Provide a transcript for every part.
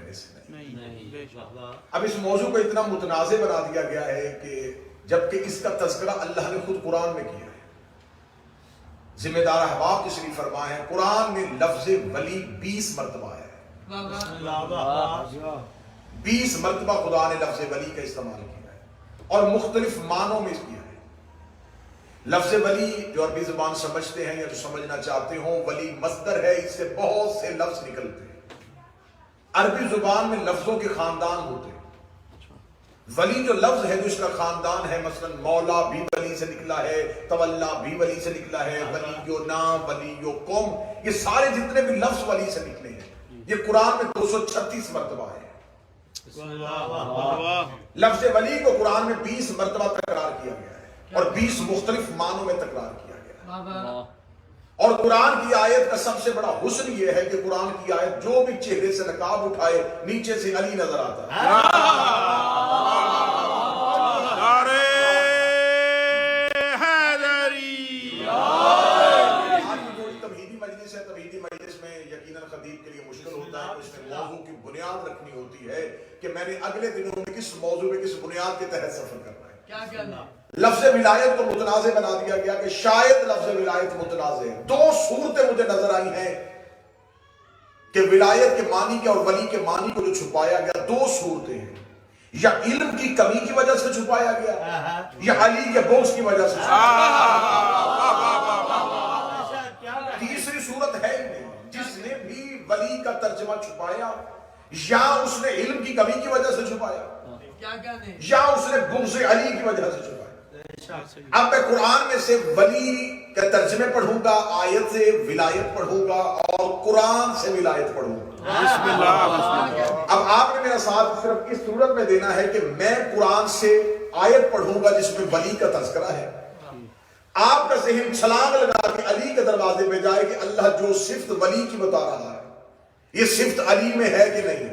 کرنے سے نہیں۔ نہیں۔ اب اس موضوع کو اتنا متنازع بنا دیا گیا ہے کہ جبکہ اس کا تذکرہ اللہ نے خود قرآن میں کیا ہے، ذمہ دار احباب تشریف فرما ہے، قرآن میں لفظ ولی 20 مرتبہ ہے، 20 مرتبہ خدا نے لفظ ولی کا استعمال کیا ہے اور مختلف معنوں میں کیا ہے۔ لفظ ولی جو عربی زبان سمجھتے ہیں یا جو سمجھنا چاہتے ہوں، ولی مصدر ہے، اس سے بہت سے لفظ نکلتے ہیں۔ عربی زبان میں لفظوں کے خاندان ہوتے ہیں۔ ولی جو لفظ ہے جو اس کا خاندان ہے، مثلا مولا بھی ولی سے نکلا ہے، تولا بھی ولی سے نکلا ہے، ولی نام، ولی قوم، یہ سارے جتنے بھی لفظ ولی سے نکلے ہیں یہ قرآن میں 236 مرتبہ ہے۔ لفظ ولی کو قرآن میں 20 مرتبہ تکرار کیا گیا ہے اور 20 مختلف معنوں میں تکرار کیا گیا ہے۔ اور قرآن کی آیت کا سب سے بڑا حسن یہ ہے کہ قرآن کی آیت جو بھی چہرے سے نقاب اٹھائے نیچے سے علی نظر آتا ہے۔ بنیاد رکھنی ہوتی ہے کہ میں نے اگلے دنوں میں کس موضوع میں کس بنیاد کے تحت سفر کرنا ہے۔ کیا کرنا؟ لفظ ولایت کو متنازع بنا دیا گیا کہ شاید لفظ ولایت متنازع ہے۔ دو صورتیں مجھے نظر آئی ہیں کہ ولایت کے معنی کے اور ولی کے معنی کو جو چھپایا گیا، دو صورتیں ہیں، یا علم کی کمی کی وجہ سے چھپایا گیا یا علی کے بغض کی وجہ سے چھپایا گیا۔ تیسری صورت ہے ہی نہیں۔ جس نے بھی ولی کا ترجمہ چھپایا یا اس نے علم کی کمی کی وجہ سے چھپایا یا اس نے بغض علی کی وجہ سے چھپایا۔ اب میں قرآن میں سے ولی کے ترجمے پڑھوں گا، آیت سے ولایت پڑھوں گا اور قرآن سے ولایت پڑھوں گا۔ اب آپ نے میرا ساتھ صرف اس صورت میں دینا ہے کہ میں قرآن سے آیت پڑھوں گا جس میں ولی کا تذکرہ ہے، آپ کا ذہن چھلانگ لگا کے علی کے دروازے پہ جائے کہ اللہ جو صفت ولی کی بتا رہا ہے یہ صفت علی میں ہے کہ نہیں؟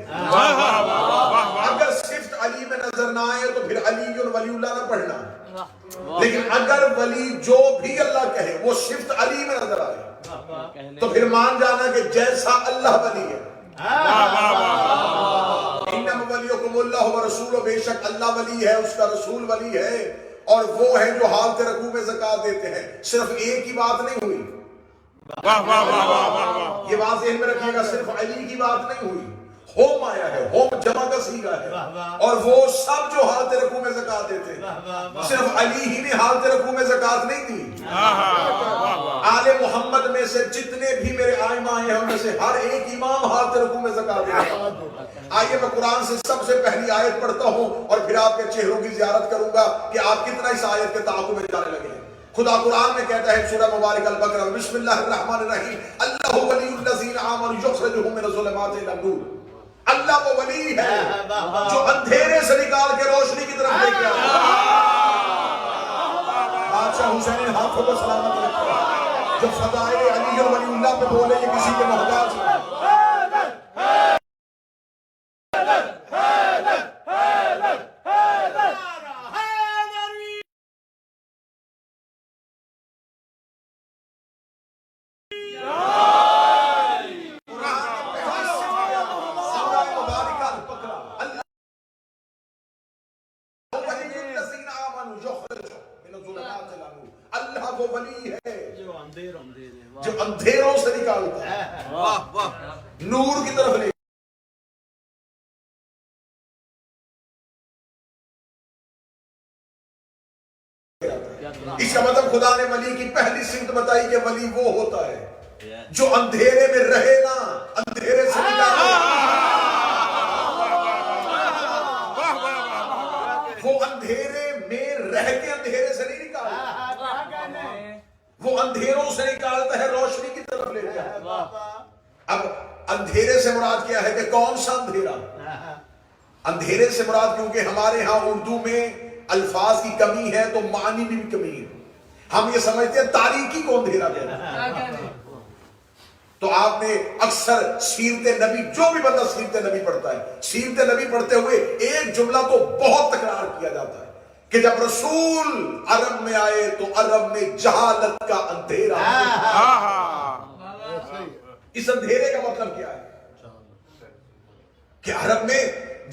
اگر صفت علی میں نظر نہ آئے تو پھر علی ولی اللہ نہ پڑھنا، لیکن اگر ولی جو بھی اللہ کہے وہ صفت علی میں نظر آئے تو پھر مان جانا کہ جیسا اللہ ولی ہے۔ انما ولیکم اللہ ورسولہ، بے شک اللہ ولی ہے، اس کا رسول ولی ہے، اور وہ ہیں جو حالت رکوع میں زکوٰۃ دیتے ہیں۔ صرف ایک ہی بات نہیں ہوئی، یہ بات ذہن میں رکھیے گا، صرف علی کی بات نہیں ہوئی، ہوم آیا ہے، ہوم جمع کا صیغہ ہے، اور وہ سب جو حالت رکوع میں زکوٰۃ دیتے ہیں، صرف علی ہی نے حالت رکوع میں زکوٰۃ نہیں دی، آل محمد میں سے جتنے بھی میرے ائمہ ہیں ان میں سے ہر ایک امام حالت رکوع میں زکوٰۃ دیتا ہے۔ آئیے میں قرآن سے سب سے پہلی آیت پڑھتا ہوں اور پھر آپ کے چہروں کی زیارت کروں گا کہ آپ کتنا اس آیت کے تعاقب میں جانے لگے ہیں۔ خدا قرآن میں کہتا ہے سورہ مبارک البقرہ، بسم اللہ الرحمن الرحیم، اللہ ولی الذین آمنوا یخرجهم من الظلمات الی النور، اللہ وہ ولی ہے جو اندھیرے سے نکال کے روشنی کی طرف لے کے آتا ہے۔ بادشاہ حسین ہاتھوں کو سلامت رکھے، جو فضائل علی اور ولی اللہ پہ بولے یہ کسی کے محتاج ہے۔ اللہ وہ ولی ہے جو اندھیروں سے نکالتا ہے نور کی طرف لے۔ اس کا مطلب خدا نے ولی کی پہلی صفت بتائی کہ ولی وہ ہوتا ہے جو اندھیرے میں رہے نا، اندھیرے سے نکالے، وہ اندھیرے میں رہ کے اندھیرے سے نہیں نکالتا، وہ اندھیروں سے نکالتا ہے، روشنی کی طرف لے جاتا ہے۔ اب اندھیرے سے مراد کیا ہے کہ کون سا اندھیرا؟ اندھیرے سے مراد، کیونکہ ہمارے ہاں اردو میں الفاظ کی کمی ہے تو معنی بھی کمی ہے، ہم یہ سمجھتے ہیں تاریکی کو اندھیرا کہنا ہے۔ تو آپ نے اکثر سیرت نبی، جو بھی بندہ سیرت نبی پڑھتا ہے، سیرت نبی پڑھتے ہوئے ایک جملہ تو بہت تکرار کیا جاتا ہے کہ جب رسول عرب میں آئے تو عرب میں جہالت کا اندھیرا۔ اس اندھیرے کا مطلب کیا ہے کہ عرب میں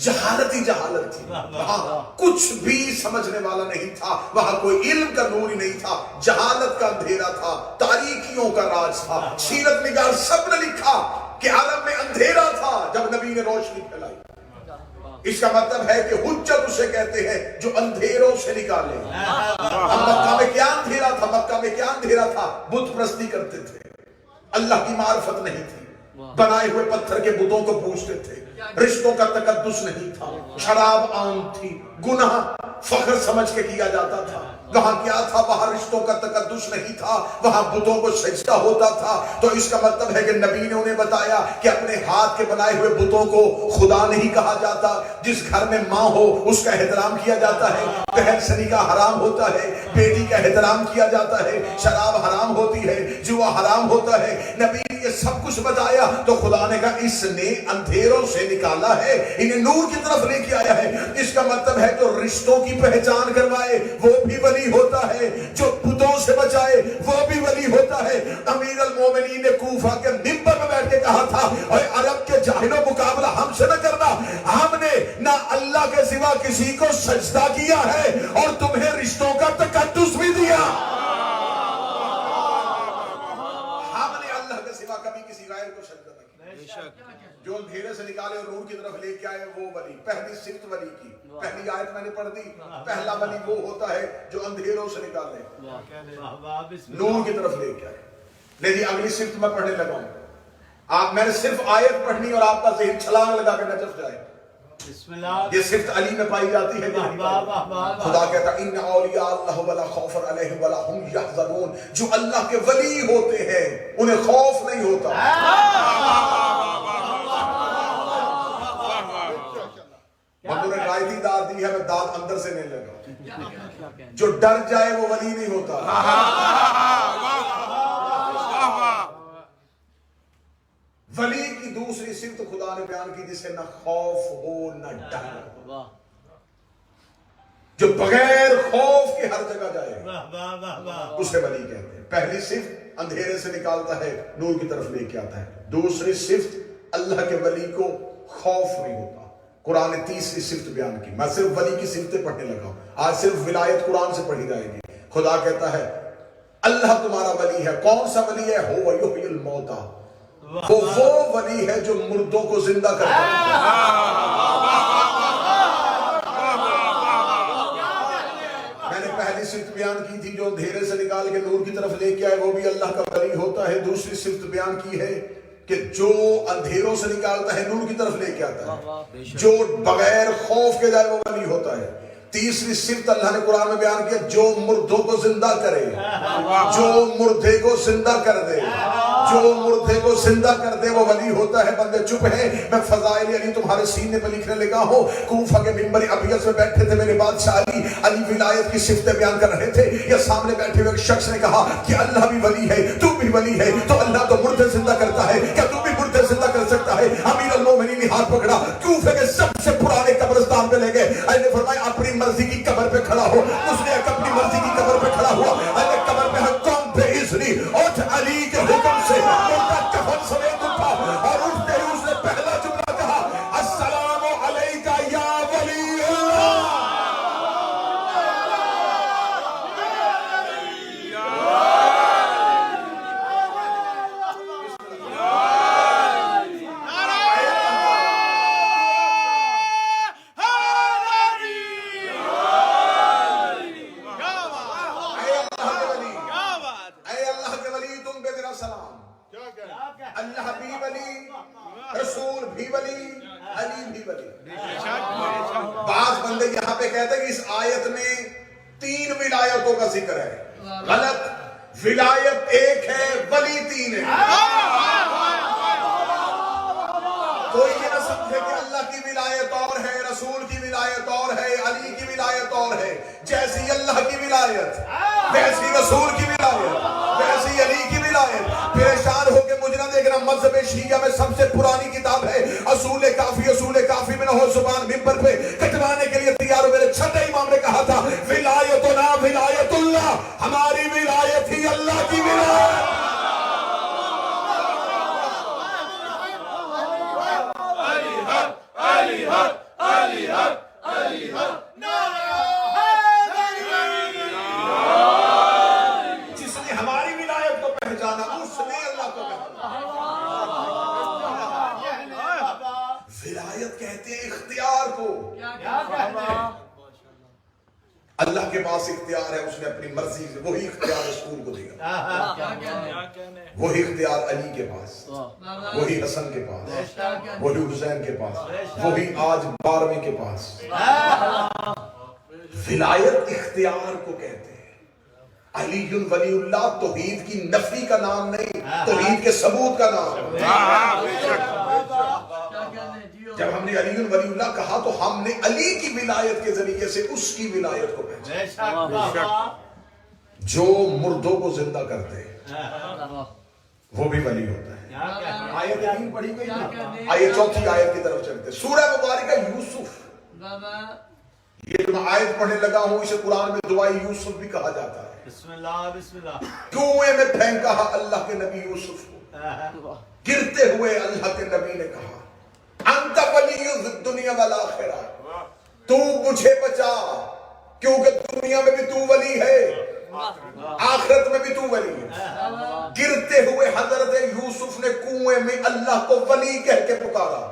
جہالت ہی جہالت تھی، وہاں کچھ بھی سمجھنے والا نہیں تھا، وہاں کوئی علم کا نور ہی نہیں تھا، جہالت کا اندھیرا تھا، تاریکیوں کا راج تھا۔ سیرت نگار سب نے لکھا کہ عرب میں اندھیرا تھا جب نبی نے روشنی پھیلائی۔ اس کا مطلب ہے کہ حجت اسے کہتے ہیں جو اندھیروں سے نکالے۔ مکہ میں کیا اندھیرا تھا؟ مکہ میں کیا اندھیرا تھا؟ بت پرستی کرتے تھے، اللہ کی معرفت نہیں تھی، بنائے ہوئے پتھر کے بتوں کو پوجتے تھے، رشتوں کا تقدس نہیں تھا، شراب عام تھی، گناہ فخر سمجھ کے کیا جاتا تھا۔ وہاں کیا تھا؟ وہاں رشتوں کا تقدس نہیں تھا، وہاں بتوں کو سجدہ ہوتا تھا۔ تو اس کا مطلب ہے کہ نبی نے انہیں بتایا کہ اپنے ہاتھ کے بنائے ہوئے بتوں کو خدا نہیں کہا جاتا۔ جس گھر میں ماں ہو اس کا احترام کیا جاتا ہے، بہن سنی کا حرام ہوتا ہے، بیٹی کا احترام کیا جاتا ہے، شراب حرام ہوتی ہے، جوا حرام ہوتا ہے۔ نبی نے یہ سب کچھ بتایا تو خدا نے کہا اس نے اندھیروں سے نکالا ہے، انہیں نور کی طرف لے کے آیا ہے۔ اس کا مطلب ہے جو رشتوں کی پہچان کروائے وہ بھی ولی ہوتا ہے، جو بتوں سے بچائے وہ بھی ولی ہوتا ہے۔ امیر المومنین نے کوفہ کے منبر میں بیٹھ کے کہا تھا اے عرب کے جاہلوں، مقابلہ ہم سے نہ کرنا، ہم نے نہ اللہ کے سوا کسی کو سجدہ کیا ہے اور تمہیں رشتوں کا تقدس بھی دیا۔ ہم نے اللہ کے سوا کبھی کسی غیر کو سجدہ نہیں کیا۔ جو اندھیرے سے نکالے اور نور کی طرف لے کے آئے وہ ولی۔ پہلی صفت ولی کی، پہلی آیت میں نے پڑھ دی، پہلا ولی وہ ہوتا ہے جو اندھیروں سے نکالے، نور کی طرف لے کے آئے۔ لیکن اگلی صفت میں پڑھنے لگا ہوں، آپ میں نے صرف آیت پڑھنی اور آپ کا ذہن چھلانگ لگا کے نجف جائے۔ یہ صفت علی میں پائی جاتی ہے۔ خدا کہتا ہے ان اولیاء اللہ ولا خوف علیہم ولا هم يحزنون، جو اللہ کے ولی ہوتے ہیں انہیں خوف نہیں ہوتا۔ بندوں نے رائتی داد دی ہے، میں داد اندر سے نہیں لگا۔ جو ڈر جائے وہ ولی نہیں ہوتا۔ ولی کی دوسری صفت خدا نے بیان کی جسے نہ خوف ہو نہ ڈر، جو بغیر خوف کے ہر جگہ جائے اسے ولی کہتے ہیں۔ پہلی صفت اندھیرے سے نکالتا ہے، نور کی طرف لے کے آتا ہے۔ دوسری صفت اللہ کے ولی کو خوف نہیں ہوتا۔ قرآن نے تیسری صفت بیان کی۔ میں صرف ولی کی صفتیں پڑھنے لگا ہوں، آج صرف ولایت قرآن سے پڑھی جائے گی۔ خدا کہتا ہے اللہ تمہارا ولی ہے۔ کون سا ولی ہے؟ هو یحیی الموتى، وہ ولی ہے جو مردوں کو زندہ کرتا ہے۔ میں نے پہلی صفت بیان کی تھی جو اندھیرے سے نکال کے نور کی طرف لے کے آئے وہ بھی اللہ کا ولی ہوتا ہے۔ دوسری صفت بیان کی ہے کہ جو اندھیروں سے نکالتا ہے نور کی طرف لے کے آتا ہے، جو بغیر خوف کے جائے وہ ولی ہوتا ہے۔ تیسری صفت اللہ نے قرآن میں بیان کیا جو مردوں کو زندہ کرے، جو مردے کو زندہ کر دے، جو مردے کو زندہ کر دے وہ ولی ہوتا ہے۔ بندے چپ ہیں، میں فضائل علی تمہارے سینے پہ لکھنے لگا ہوں۔ کوفہ کے منبر ابیض میں بیٹھے تھے میرے بادشاہ علی ولایت کی صفتیں بیان کر رہے تھے۔ یا سامنے بیٹھے ہوئے ایک شخص نے کہا کہ اللہ بھی ولی ہے، تو بھی ولی ہے، تو اللہ تو مردے زندہ کرتا ہے، کیا تو بھی مردے زندہ کر سکتا ہے؟ امیر المومنین نے ہاتھ پکڑا، کوفے کے سب سے پرانے قبرستان پہ لے گئے۔ اللہ نے فرمایا اپنی مرضی کی قبر پہ کھڑا ہو۔ اس نے اپنی مرضی کی قبر پہ کھڑا ہوا۔ اللہ قبر پہ حکم پہ اذنی اٹھ، علی کے حکم سے مردہ کفن سمیت اٹھا اور اٹھتے ہی اس نے پہلا جملہ کہا السلام علیکہ یا ولی اللہ۔ اللہ بھی ولی، رسول بھی ولی، علی بھی ولی۔ بعض بندے یہاں پہ کہتے ہیں کہ اس آیت میں 3 ولایتوں کا ذکر ہے۔ غلط، ولایت ایک ہے، ولی 3 ہے۔ کوئی یہ نہ سمجھے کہ اللہ کی ولایت اور ہے، رسول کی ولایت اور ہے، علی کی ولایت اور ہے۔ جیسی اللہ کی ولایت ویسی رسول کی ولایت ویسی علی کی ولایت۔ پریشان ہو کے مجھے نہ دیکھنا، مذہب شیعہ میں سب سے پرانی کتاب ہے اصول کافی۔ اصول کافی میں نہ ہو زبان ممبر پہ کٹوانے کے لیے تیار ہو۔ میرے چھٹے امام نے کہا تھا ولایتنا ولایت اللہ، ہماری ولایت ہی اللہ کی ولایت۔ ولایت کہتے ہیں اختیار کو. کیا کہتے ہیں؟ اللہ کے پاس اختیار ہے, اس نے اپنی مرضی سے وہی اختیار رسول کو دیا. وہی اختیار علی کے پاس, وہی حسن کے پاس, وہی حسین کے پاس, وہی آج 12ویں کے پاس. ولایت اختیار کو کہتے ہیں. علی ولی اللہ توحید کی نفی کا نام نہیں, توحید کے ثبوت کا نام. جب ہم نے علی ولی اللہ کہا تو ہم نے علی کی ولایت کے ذریعے سے اس کی ولایت کو پہچانا. جو مردوں کو زندہ کرتے وہ بھی ولی ہوتا ہے. آیت 3 پڑھی گئی. آئیے چوتھی آیت کی طرف چلتے. سورہ مبارکہ یوسف. یہ جو میں آیت پڑھنے لگا ہوں اسے قرآن میں دعائی یوسف بھی کہا جاتا ہے. بسم اللہ بسم اللہ. کنویں میں پھینکا اللہ کے نبی یوسف کو, گرتے ہوئے اللہ کے نبی نے کہا انت ولی الدنیا والآخرہ, تو مجھے بچا کیونکہ دنیا میں بھی تو ولی ہے, آخرت میں بھی تو ولی ہے. گرتے ہوئے حضرت یوسف نے کنویں میں اللہ کو ولی کہہ کے پکارا.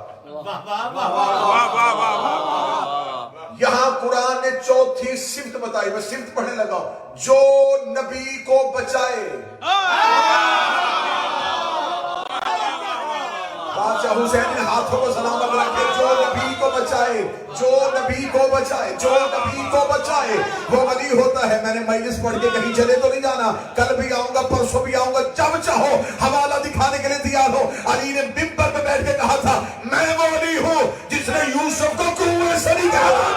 یہاں قرآن نے چوتھی صفت بتائی, میں صفت پڑھنے لگا ہوں. جو نبی کو بچائے. بادشاہ حسین نے ہاتھوں کو سلامت رکھے. جو نبی کو بچائے, جو نبی کو بچائے, جو نبی کو بچائے وہ ولی ہوتا ہے. میں نے مجلس پڑھ کے کہیں چلے تو نہیں جانا, کل بھی آؤں گا, پرسوں بھی آؤں گا, جب چاہو حوالہ دکھانے کے لیے تیار ہو. علی نے ممبر پہ بیٹھ کے کہا تھا میں وہ ولی ہوں جس نے یوسف کو کنویں سے نکالا.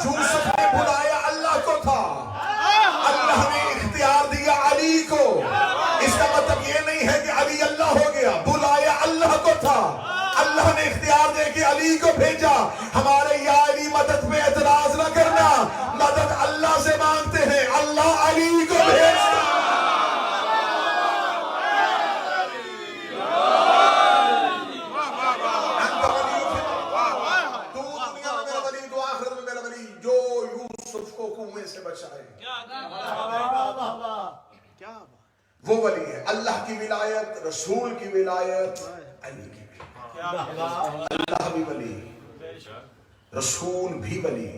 یوسف نے بلایا اللہ کو تھا, اللہ نے اختیار دیا علی کو. اس کا مطلب یہ نہیں ہے کہ علی اللہ ہو گیا, بلایا اللہ کو تھا, اللہ نے اختیار دے کے علی کو بھیجا. ہمارے یا علی مدد پہ اعتراض نہ کرنا, مدد اللہ سے مانگتے ہیں, اللہ علی کو بھیجتا. سے بچائے وہ ولی ہے. اللہ کی ولایت, رسول کی ولایت, علی کی ولایت. اللہ بھی ولی, رسول بھی ولی,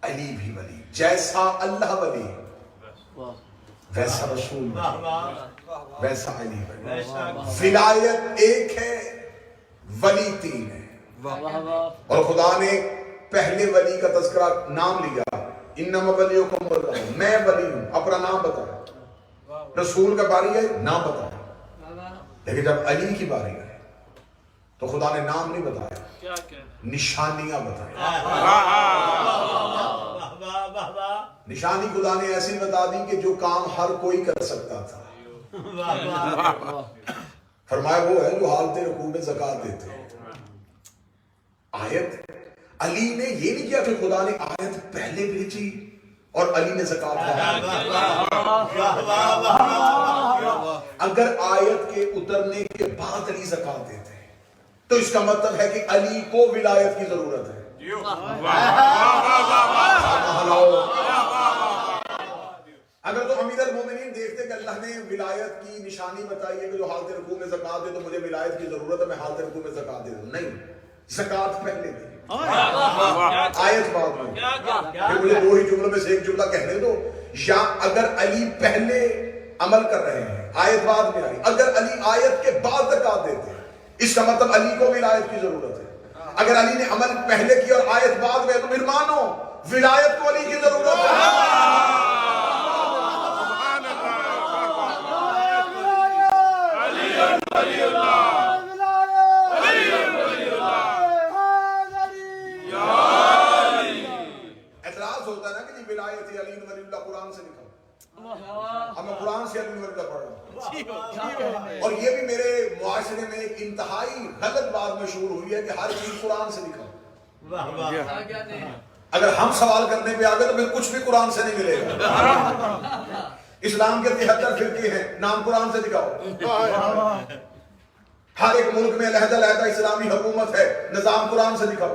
علی بھی ولی. جیسا اللہ ولی ویسا رسول ولی, ویسا علی ولی. ولایت ایک ہے, ولی 3 ہے. اور خدا نے پہلے ولی کا تذکرہ نام لیا, انما ولیکم اللہ, میں ولی ہوں, اپنا نام بتایا. رسول کا باری ہے, نام بتایا. لیکن جب علی کی باری ہے تو خدا نے نام نہیں بتایا, نشانیاں بتائی. نشانی خدا نے ایسی بتا دی کہ جو کام ہر کوئی کر سکتا تھا. فرمایا وہ ہے جو حالت رکوع میں زکات دیتے ہیں. آیت علی نے یہ نہیں کیا کہ خدا نے آیت پہلے بھیجی اور علی نے زکات اگر آیت کے اترنے کے بعد علی زکات دیتے ہیں تو اس کا مطلب ہے کہ علی کو ولایت کی ضرورت ہے. اگر تو امیر المومنین دیکھتے کہ اللہ نے ولایت کی نشانی بتائی ہے کہ جو حالت رکوع میں زکات دے تو مجھے ولایت کی ضرورت ہے, میں حالت رکوع میں زکات دے دوں. نہیں, زکات پہلے دی, آیت بعد میں. پھر مجھے دو ہی جملوں میں سے ایک جملہ کہنے دو. یا اگر علی پہلے عمل کر رہے ہیں, آیت بعد میں آئی. اگر علی آیت کے بعد زکات دیتے ہیں اس کا مطلب علی کو ولایت کی ضرورت ہے. اگر علی نے عمل پہلے کیا اور آیت بعد میں, تو پھر مانو ولایت کو علی کی ضرورت ہے. اعتراض ہوتا ہے نا کہ ولایت علی ولی اللہ قرآن سے نکل, اب میں قرآن سے علی ولی اللہ پڑھ رہا ہوں. اور یہ بھی میرے معاشرے میں ایک انتہائی غلط بات مشہور ہوئی ہے کہ ہر چیز قرآن سے نکل. اگر ہم سوال کرنے پہ آگے تو پھر کچھ بھی قرآن سے نہیں ملے گا. اسلام کے 73 فرقے ہیں, نام قرآن سے دکھاؤ. ہر ایک ملک میں علیحدہ علیحدہ اسلامی حکومت ہے, نظام قرآن سے دکھاؤ.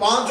5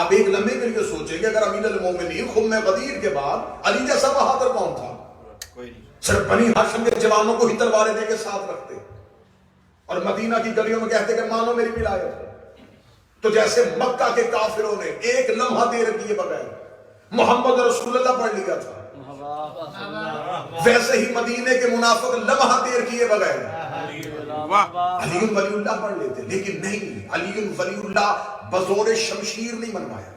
آپ ایک لمحے کے لیے سوچیں کہ اگر امیر المومنین خم غدیر کے بعد علی جیسا بہادر کون تھا؟ صرف بنی ہاشم کے جوانوں کو ہی تلواریں دے کے ساتھ رکھتے اور مدینہ کی گلیوں میں کہتے کہ مانو میری ولایت. تو جیسے مکہ کے کافروں نے ایک لمحہ دیر کیے بغیر محمد رسول اللہ پڑھ لیا تھا، ویسے ہی مدینے کے منافق لمحہ دیر کیے بغیر علی ولی اللہ پڑھ لیتے. لیکن نہیں، علی ولی اللہ بزور شمشیر نہیں منوایا.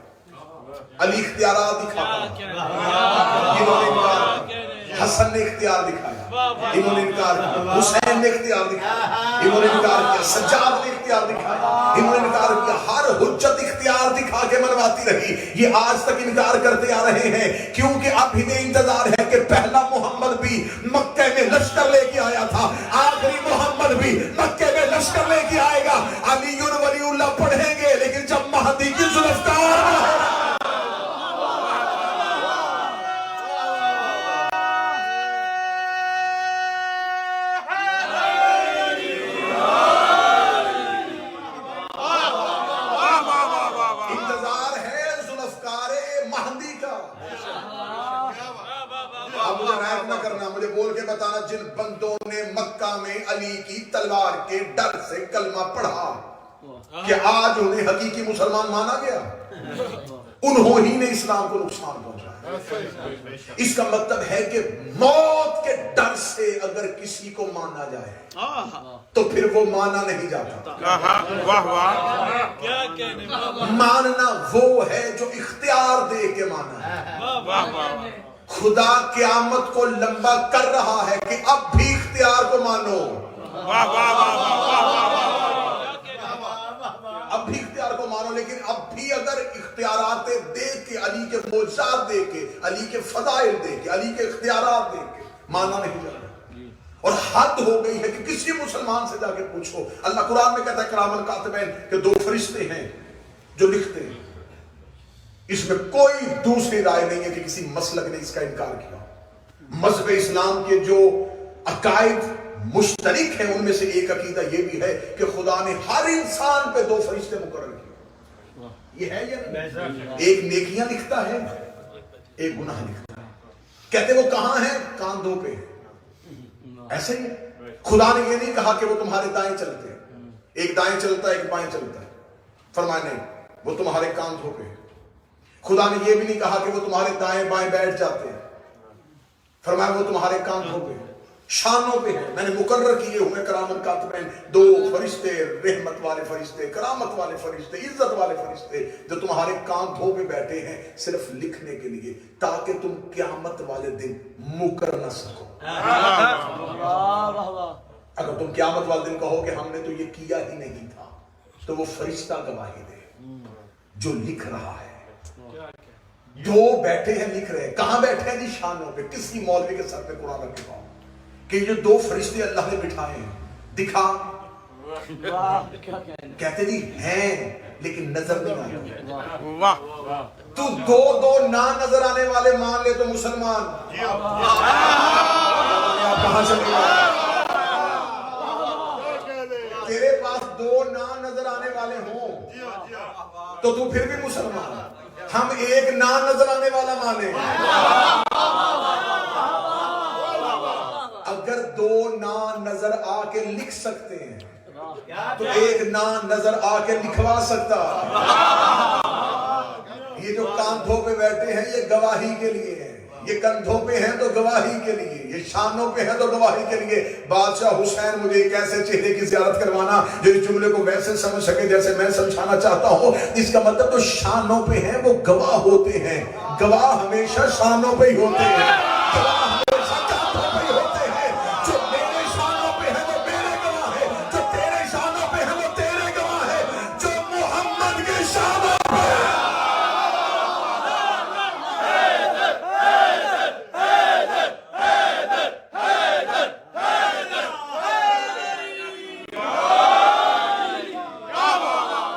علی اختیارات دکھاتا، انہوں نے انکار کیا. حسن نے اختیار دکھایا، انہوں نے انکار کیا. حسین نے اختیار دکھایا، انہوں نے انکار کیا. سجاد نے اختیار دکھایا، انہوں نے انکار کیا. ہر حجت اختیار دکھا کے منواتی رہی. یہ آج تک انکار کرتے آ رہے ہیں کیونکہ اب انہیں انتظار ہے کہ پہلا محمد بھی مکہ میں لشکر لے کے آیا تھا، آخری محمد بھی مکہ میں لشکر لے کے آئے گا. علی ولی اللہ پڑھیں گے لیکن جب مہدی کی ذوالفقار بتانا جن بندوں نے مکہ میں علی کی تلوار کے ڈر سے کلمہ پڑھا کہ آج انہیں حقیقی مسلمان مانا گیا، انہوں ہی نے اسلام کو نقصان پہنچایا. اس کا مطلب ہے کہ موت کے ڈر سے اگر کسی کو مانا جائے تو پھر وہ مانا نہیں جاتا. ماننا وہ ہے جو اختیار دے کے مانا ہے. خدا قیامت کو لمبا کر رہا ہے کہ اب بھی اختیار کو مانو. اب بھی اختیار کو مانو، لیکن اب بھی اگر اختیارات دے کے، علی کے معجزات دے کے، علی کے فضائل دے کے، علی کے اختیارات دے کے مانا نہیں جاتا. اور حد ہو گئی ہے کہ کسی مسلمان سے جا کے پوچھو. اللہ قرآن میں کہتا ہے کرام الکاتبین کہ 2 فرشتے ہیں جو لکھتے ہیں. اس میں کوئی دوسری رائے نہیں ہے کہ کسی مسلک نے اس کا انکار کیا. مذہب اسلام کے جو عقائد مشترک ہیں ان میں سے ایک عقیدہ یہ بھی ہے کہ خدا نے ہر انسان پہ 2 فرشتے مقرر کیے. یہ ہے یا نہیں؟ ایک نیکیاں لکھتا ہے، ایک گناہ لکھتا ہے. کہتے وہ کہاں ہیں؟ کاندھوں پہ. ایسے ہی خدا نے یہ نہیں کہا کہ وہ تمہارے دائیں چلتے ہیں، ایک دائیں چلتا ہے ایک بائیں چلتا ہے. فرمایا نہیں، وہ تمہارے کاندھوں پہ. خدا نے یہ بھی نہیں کہا کہ وہ تمہارے دائیں بائیں بیٹھ جاتے ہیں. فرمایا وہ تمہارے کاندھوں پہ، شانوں پہ ہیں. میں نے مقرر کیے ہوئے کرام الکاتبین 2 فرشتے، رحمت والے فرشتے، کرامت والے فرشتے، عزت والے فرشتے جو تمہارے کاندھوں پہ بیٹھے ہیں صرف لکھنے کے لیے تاکہ تم قیامت والے دن مکر نہ سکو. اگر تم قیامت والے دن کہو کہ ہم نے تو یہ کیا ہی نہیں تھا تو وہ فرشتہ گواہی دے جو لکھ رہا ہے. 2 بیٹھے ہیں لکھ رہے ہیں. کہاں بیٹھے ہیں جی؟ شانوں پہ. کسی مولوی کے سر پہ قرآن رکھے پاؤ کہ یہ 2 فرشتے اللہ نے بٹھائے ہیں. دکھا. کہتے جی ہیں لیکن نظر نہیں آئے. تو 2 نہ نظر آنے والے مان لے تو مسلمان. کہاں سے تیرے پاس 2 نہ نظر آنے والے ہوں تو پھر بھی مسلمان. ہم ایک نہ نظر آنے والا مانے. اگر 2 نہ نظر آ کے لکھ سکتے ہیں تو ایک نہ نظر آ کے لکھوا سکتا. یہ جو کاندھوں پہ بیٹھے ہیں یہ گواہی کے لیے ہیں، یہ کندھوں پہ ہیں تو گواہی کے لیے، یہ شانوں پہ ہیں تو گواہی کے لیے. بادشاہ حسین مجھے ایک ایسے چہرے کی زیارت کروانا جو اس جملے کو ویسے سمجھ سکے جیسے میں سمجھانا چاہتا ہوں. اس کا مطلب تو شانوں پہ ہیں وہ گواہ ہوتے ہیں. گواہ ہمیشہ شانوں پہ ہی ہوتے ہیں. گواہ ہمیشہ کاندھوں پہ ہی ہوتے ہیں. جو میرے شانوں پہ ہے وہ میرے گواہ ہے، جو تیرے شانوں پہ ہے وہ تیرے گواہ ہے، جو محمد کے شانوں پہ ہے.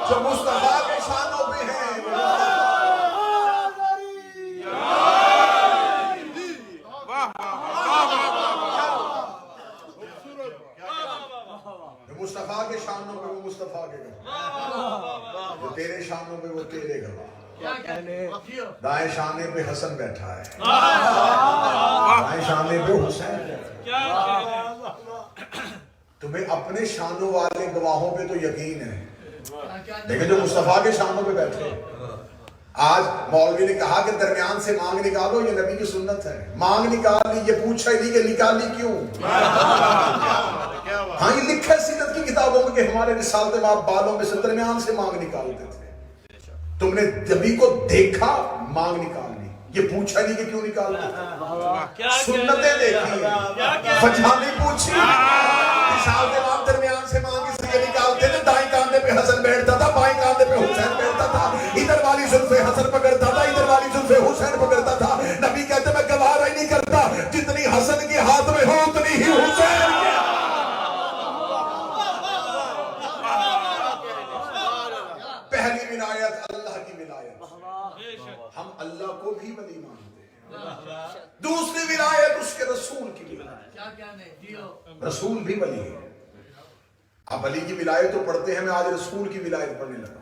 جو مصطفیٰ کے شانوں پہ ہیں مصطفیٰ کے شانوں پہ وہ مصطفیٰ کے گواہ، جو تیرے شانوں پہ وہ تیرے گواہ. دائیں شانے پہ حسن بیٹھا ہے، دائیں شانے پہ حسین بیٹھا ہے۔ تمہیں اپنے شانوں والے گواہوں پہ تو یقین ہے، لیکن جو مصطفیٰ کے شانوں پہ بیٹھے، آج مولوی نے کہا کہ درمیان سے مانگ نکالو، یہ نبی کی سنت ہے، مانگ نکال لی، یہ پوچھا ہی نہیں کہ نکالی کیوں۔ ہاں یہ لکھا ہے سیرت کی کتابوں میں کہ ہمارے رسالت مآب بالوں میں سے درمیان سے مانگ نکالتے تھے۔ تم نے نبی کو دیکھا، مانگ نکال لی، یہ پوچھا نہیں کہ کیوں نکالتے تھے، سنتیں دیکھی، وجہ نہیں پوچھی۔ رسالت مآب درمیان سے مانگ اس لیے نکالتے تھے، دائیں کاندھے پہ حسن بیٹھتا تھا، بائیں کاندھے پہ حسین بیٹھتا تھا، ادھر والی زلف حسن پکڑتا تھا، ادھر والی زلف حسین پکڑتا تھا۔ نبی کہتے میں گوارا ہی نہیں کرتا، جتنی حسن کے ہاتھ میں ہو اتنی ہی حسین کے۔ پہلی ولایت اللہ کی ولایت، ہم اللہ کو بھی ولی مانتے ہیں۔ دوسری ولایت اس کے رسول کی ولایت، رسول بھی ولی ہے۔ اب علی کی ولایت تو پڑھتے ہیں، میں آج رسول کی ولایت پڑھنے لگا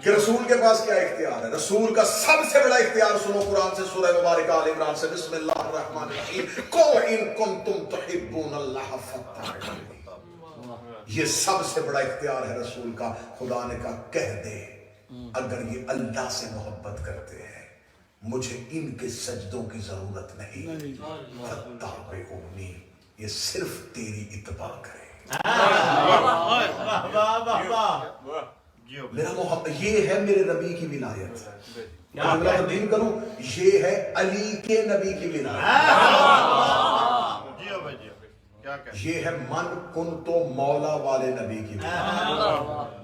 کہ رسول کے پاس کیا اختیار ہے۔ رسول کا سب سے بڑا اختیار سنو قرآن سے، سورہ مبارکہ آل عمران سے، بسم اللہ الرحمن الرحیم، قل ان کنتم تحبون اللہ فاتبعونی۔ یہ سب سے بڑا اختیار ہے رسول کا۔ خدا نے کہا کہہ دے اگر یہ اللہ سے محبت کرتے ہیں مجھے ان کے سجدوں کی ضرورت نہیں، فاتبعونی، یہ صرف تیری اتباع کرے۔ میرا محبت، یہ ہے میرے نبی کی ولایت۔ اگلا تبدیل کروں، یہ ہے علی کے نبی کی ولایت۔ یہ ہے من کن تو مولا والے نبی کی ولایت،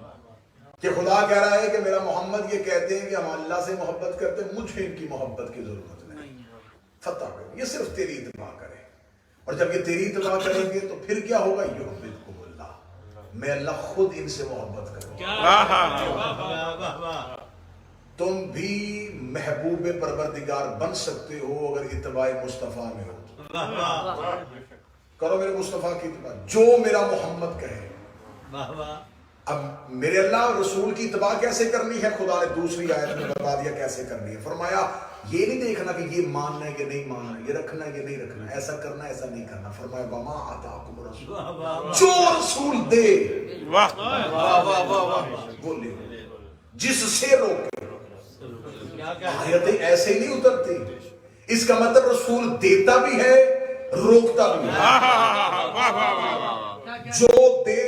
کہ خدا کہہ رہا ہے کہ میرا محمد یہ کہتے ہیں کہ ہم اللہ سے محبت کرتے ہیں، مجھے ان کی محبت کی ضرورت نہیں، فتح کرو، یہ صرف تیری اتباع کرے۔ اور جب یہ تیری اتباع کریں گے تو پھر کیا ہوگا؟ یحببکم اللہ، میں اللہ خود ان سے محبت کروں گا۔ تم بھی محبوب پروردگار بن سکتے ہو اگر اتباع مصطفیٰ میں ہو۔ کرو میرے مصطفیٰ کی اتباع، جو میرا محمد کہے۔ اب میرے اللہ اور رسول کی اتباع کیسے کرنی ہے؟ خدا نے دوسری آیت میں بتا دیا کیسے کرنی ہے۔ فرمایا یہ نہیں دیکھنا کہ یہ ماننا ہے کہ نہیں ماننا، یہ رکھنا ہے کہ نہیں رکھنا، ایسا کرنا ہے ایسا نہیں کرنا۔ فرمایا وما آتاکم الرسول، جو رسول دے وہ لے، جس سے روکے۔ آیتیں ایسے ہی نہیں اترتی، اس کا مطلب رسول دیتا بھی ہے روکتا بھی ہے۔ جو دے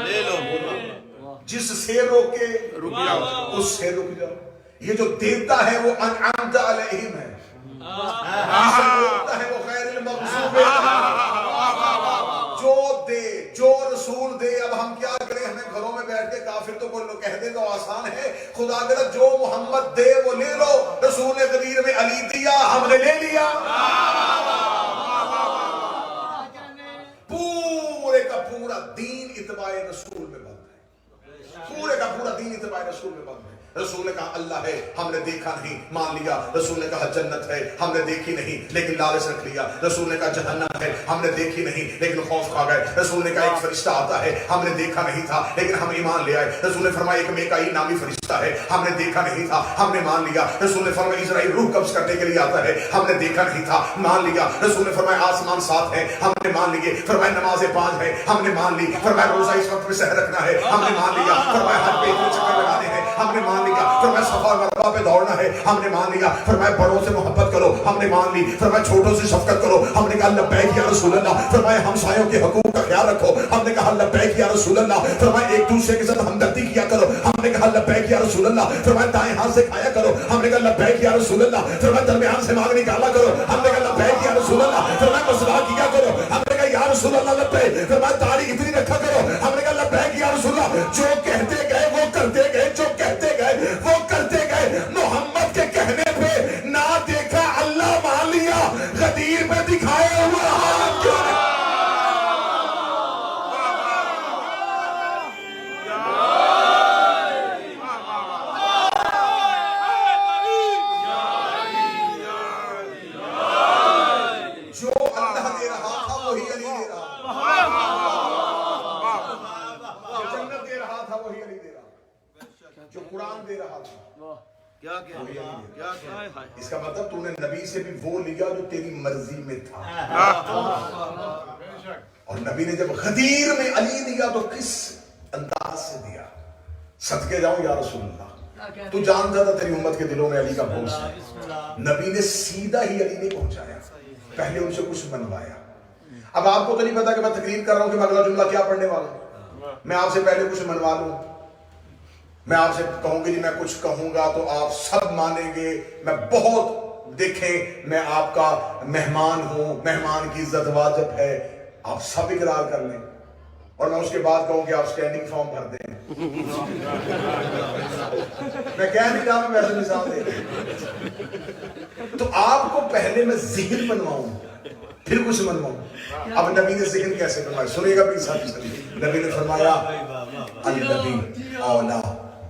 لے لو، جس سے روکے رک جاؤ، اس سے رک جاؤ۔ یہ جو دیتا ہے وہ انعمت علیہم ہے، جس سے روکتا ہے وہ غیر المغضوب جو دے، جو رسول دے۔ اب ہم کیا کریں؟ ہمیں گھروں میں بیٹھ کے کافر تو کوئی لوگ کہہ دے تو آسان ہے، خدا کہتا جو محمد دے وہ لے لو۔ رسول نے غدیر میں علی دیا، ہم نے لے لیا۔ پورے کا پورا دین اتباع رسول میں بند ہے، پورے کا پورا دین اتباع رسول میں بند ہے۔ رسول نے کہا اللہ ہے، ہم نے دیکھا نہیں مان لیا۔ رسول نے کہا جنت ہے، ہم نے دیکھی نہیں لیکن لالچ رکھ لیا۔ رسول نے کہا جہنم ہے، ہم نے دیکھی نہیں لیکن خوف کھا گئے۔ رسول نے کہا ایک فرشتہ آتا ہے، ہم نے دیکھا نہیں تھا لیکن ہم ایمان لے آئے۔ رسول نے فرمایا ایک میکائیل نامی فرشتہ ہے، ہم نے دیکھا نہیں تھا، ہم نے مان لیا۔ رسول نے فرمایا اسرائیل روح قبض کرنے کے لیے آتا ہے، ہم نے دیکھا نہیں تھا، مان لیا۔ رسول نے فرمایا آسمان 7 ہے، ہم نے مان لیے۔ فرمایا نمازیں 5 ہے، ہم نے مان لی۔ فرمایا روزہ اس وقت میں سحر رکھنا ہے، ہم نے مان لیا۔ فرمایا حج پہ اتنے چکر لگانے ہیں، ہم نے مان لیا۔ فرمایا صفا اور مروہ پہ دوڑنا ہے، ہم نے مان لیا۔ فرمایا بڑوں سے محبت کرو، ہم نے مان لی۔ فرمایا چھوٹوں سے شفقت کرو، ہم نے کہا لبیک یا رسول اللہ۔ فرمایا ہمسایوں کے حقوق کا خیال رکھو، ہم نے کہا لبیک یا رسول اللہ۔ فرمایا ایک دوسرے کے ساتھ ہمدردی کیا کرو، ہم نے کہا لبیک یا رسول اللہ۔ فرمایا دائیں ہاتھ سے کھایا کرو، ہم نے کہا لبیک یا رسول اللہ۔ فرمایا درمیان سے مانگ نکالا کرو، ہم نے کہا لبیک یا رسول اللہ۔ فرمایا مسواک کیا کرو، ہم نے کہا یا رسول اللہ لبیک۔ فرمایا داڑھی اتنی رکھا کرو، ہم نے کہا لبیک یا رسول اللہ۔ جو کہتے گئے وہ کرتے گئے، جو کہتے گئے وہ کرتے گئے۔ محمد کے کہنے پہ نہ دیکھا اللہ مان لیا، غدیر میں دکھائے ہوا ہاتھ کیوں نہیں؟ جو اللہ دے رہا تھا وہی علی دے رہا، جو جنت دے رہا تھا وہی علی دے رہا۔ جو قرآن دے رہا تھا کیا کیا کیا کیا اس کا مطلب تو نے نبی سے بھی وہ لیا جو تیری مرضی میں تھا. اور نبی نے جب غدیر میں علی دیا تو کس انداز سے دیا. صدقے جاؤں یا رسول اللہ, تو جانتا تھا تیری امت کے دلوں میں علی کا بوس ہے. نبی نے سیدھا ہی علی نہیں پہنچایا, پہلے ان سے کچھ منوایا. اب آپ کو تو نہیں پتا کہ میں تقریر کر رہا ہوں کہ میں اگلا جملہ کیا پڑھنے والا ہوں. میں آپ سے پہلے کچھ منوا لوں, میں آپ سے کہوں گی میں کچھ کہوں گا تو آپ سب مانیں گے. میں بہت دیکھیں میں آپ کا مہمان ہوں, مہمان کی عزت واجب ہے, آپ سب اقرار کر لیں, اور میں اس کے بعد کہوں کہ آپ سٹینڈنگ فارم بھر دیں. میں کہہ نہیں رہا, میں ویسے مثال دے رہا. تو آپ کو پہلے میں ذہن بنواؤں پھر کچھ بنواؤں. اب نبی نے ذہن کیسے بنوایا سنیے گا پلیز ساتھی سنیے. نبی نے فرمایا النبی اولا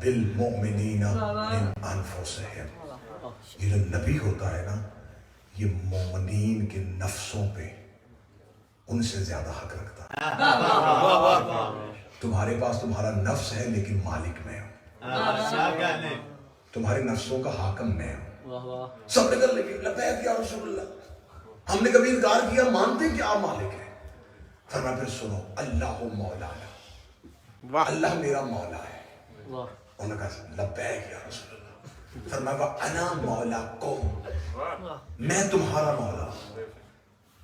بالمؤمنین من انفسہم. یہ جو نبی ہوتا ہے نا, یہ مومنین کے نفسوں پہ ان سے زیادہ حق رکھتا ہے. تمہارے پاس تمہارا نفس ہے لیکن مالک میں ہوں. تمہارے نفسوں کا حاکم میں ہوں. سب نے کر لگے لبیک یا رسول اللہ, ہم نے کبھی انکار کیا, مانتے کہ آپ مالک ہیں. فرمایا پھر سنو اللہ مولانا, اللہ میرا مولا ہے. انہوں نے کہا لبیک یا رسول اللہ. فرمایا انا مولاکم, میں تمہارا مولا ہوں.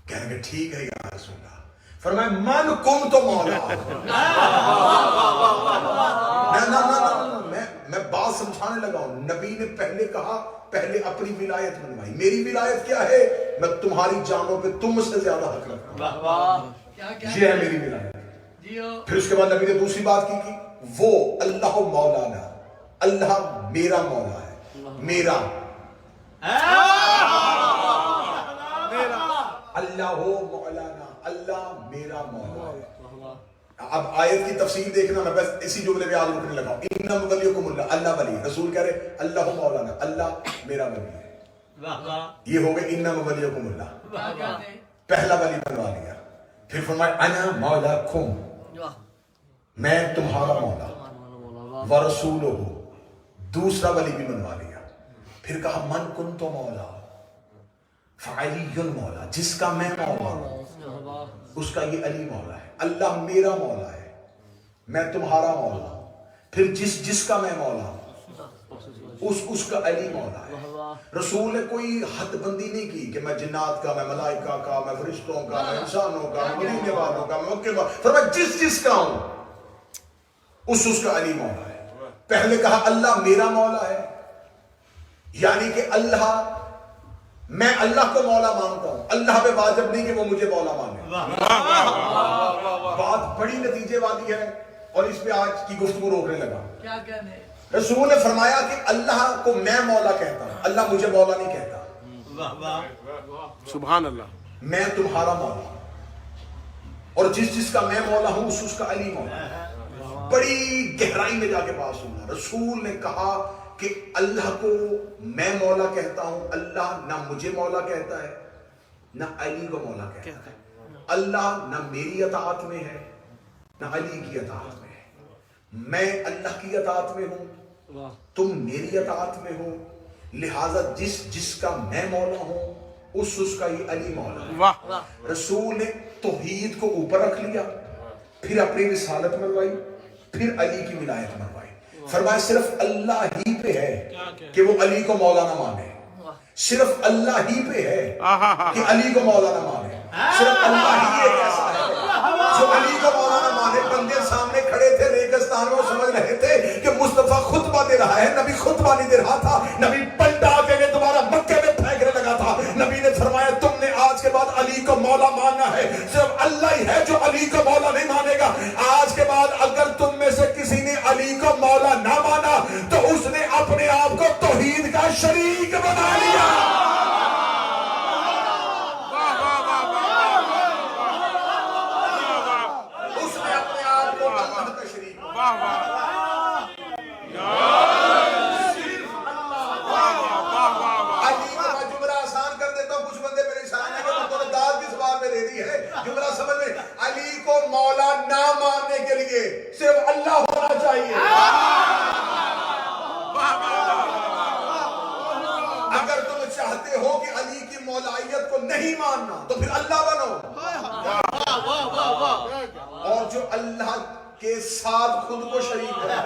کہنے کہ ٹھیک ہے یا رسول اللہ. فرمایا من کم تو مولا. میں بات سمجھانے لگا ہوں. نبی نے پہلے کہا, پہلے اپنی ولایت بنوائی. میری ولایت کیا ہے, میں تمہاری جانوں پہ تم سے زیادہ حق رکھتا ہوں. یہ ہے میری ولایت. پھر اس کے بعد نبی نے دوسری بات کی وہ اللہ مولانا, اللہ میرا مولا ہے. میرا اللہ مولانا, اللہ میرا مولا ہے. اب آیت کی تفسیر دیکھنا, میں بس اسی جملے پہ آج رکنے لگا ہوں. انم ولیکم اللہ, اللہ ولی. رسول کہہ رہے اللہ مولانا, اللہ میرا ولی ہے. یہ ہو گئے انم ولیکم اللہ, پہلا ولی بنوا لیا. پھر فرمایا انا مولاکم, میں تمہارا مولا. ورسولہ, دوسرا ولی بھی بنوا لیا. پھر کہا من کنت مولا فعلی مولا, جس کا میں مولا ہوں اس کا یہ علی مولا ہے. اللہ میرا مولا ہے, میں تمہارا مولا ہوں. پھر جس کا میں مولا ہوں اس کا علی مولا ہے. رسول نے کوئی حد بندی نہیں کی کہ میں جنات کا, میں ملائکہ کا, میں فرشتوں کا, میں انسانوں کا, میں مدینے والوں کا, میں مکے والوں. فرمایا جس کا ہوں اس کا علی مولا ہے. پہلے کہا اللہ میرا مولا ہے, یعنی کہ اللہ, میں اللہ کو مولا مانتا ہوں. اللہ پہ واجب نہیں کہ وہ مجھے مولا مانے. بات بڑی نتیجے والی ہے اور اس پہ آج کی گفتگو روکنے لگا. کیا کہنے, رسول نے فرمایا کہ اللہ کو میں مولا کہتا ہوں, اللہ مجھے مولا نہیں کہتا. سبحان اللہ. میں تمہارا مولا ہوں, اور جس کا میں مولا ہوں اس کا علی مولا ہے. بڑی گہرائی میں جا کے بات سننا. رسول نے کہا کہ اللہ کو میں مولا کہتا ہوں, اللہ نہ مجھے مولا کہتا ہے نہ علی کو مولا کہتا ہے. اللہ نہ میری اطاعت میں ہے نہ علی کی اطاعت میں ہے. میں اللہ کی اطاعت میں ہوں, تم میری اطاعت میں ہو, لہٰذا جس کا میں مولا ہوں اس کا یہ علی مولا ہے. رسول نے توحید کو اوپر رکھ لیا, پھر اپنی رسالت منوائی, پھر علی کی ولایت منوائی. فرمایا صرف اللہ ہی پہ ہے کہ وہ علی کو مولا نہ مانے. صرف اللہ ہی پہ ہے کہ علی کو مولا نہ مانے. صرف اللہ ہی ایک ایسا ہے جو علی کو مولا نہ مانے. بندے سامنے کھڑے تھے ریگستان میں, سمجھ رہے تھے کہ مصطفیٰ خطبہ دے رہا ہے. نبی خطبہ نہیں دے رہا تھا, نبی پلٹا کے دوبارہ مکے میں پھینکنے لگا تھا. نبی نے فرمایا تم نے آج کے بعد علی کو مولا ماننا ہے, صرف اللہ ہی ہے جو علی کو مولا نہیں مانے گا. آج کے بعد اگر تم میں سے کسی نے علی کو مولا نہ مانا تو اس نے اپنے آپ کو توحید کا شریک بنا لیا. اس نے اپنے آپ کو اللہ کا شریک بنا. جملہ آسان کر دیتا ہوں, کچھ بندے پریشان ہیں کہ تو نے داد کس بات میں دے دی ہے. جملہ سمجھ میں, علی کو مولا نہ ماننے کے لیے صرف اللہ ہونا چاہیے. نہیں ماننا تو پھر اللہ بنو. اور جو اللہ کے ساتھ خود کو شریک ہے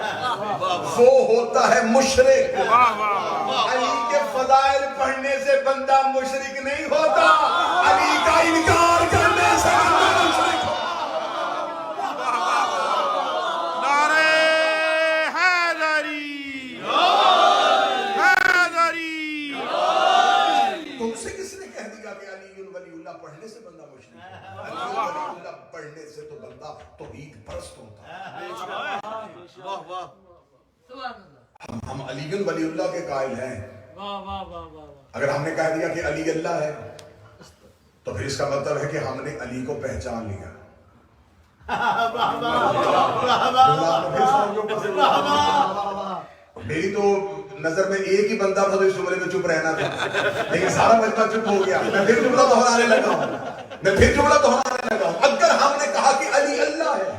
وہ ہوتا ہے مشرک. علی کے فضائل پڑھنے سے بندہ مشرک نہیں ہوتا, علی کا انکار کرنے سے بندہ مشرک ہوتا. نعرہ حیدری حیدری. تم سے کس نے کہہ دیا کہ علی ولی اللہ پڑھنے سے بندہ مشرک ہے؟ علی ولی اللہ پڑھنے سے تو بندہ توحید پرست ہوتا ہے. واہ واہ ہم علی ولی اللہ کے قائل ہیں. اگر ہم نے کہہ دیا کہ علی اللہ ہے تو پھر اس کا مطلب ہے کہ ہم نے علی کو پہچان لیا. میری تو نظر میں ایک ہی بندہ تھا تو اس جملے میں چپ رہنا تھا, لیکن سارا مجمع چپ ہو گیا. میں پھر جملہ دہرانے لگا ہوں. اگر ہم نے کہا کہ علی اللہ ہے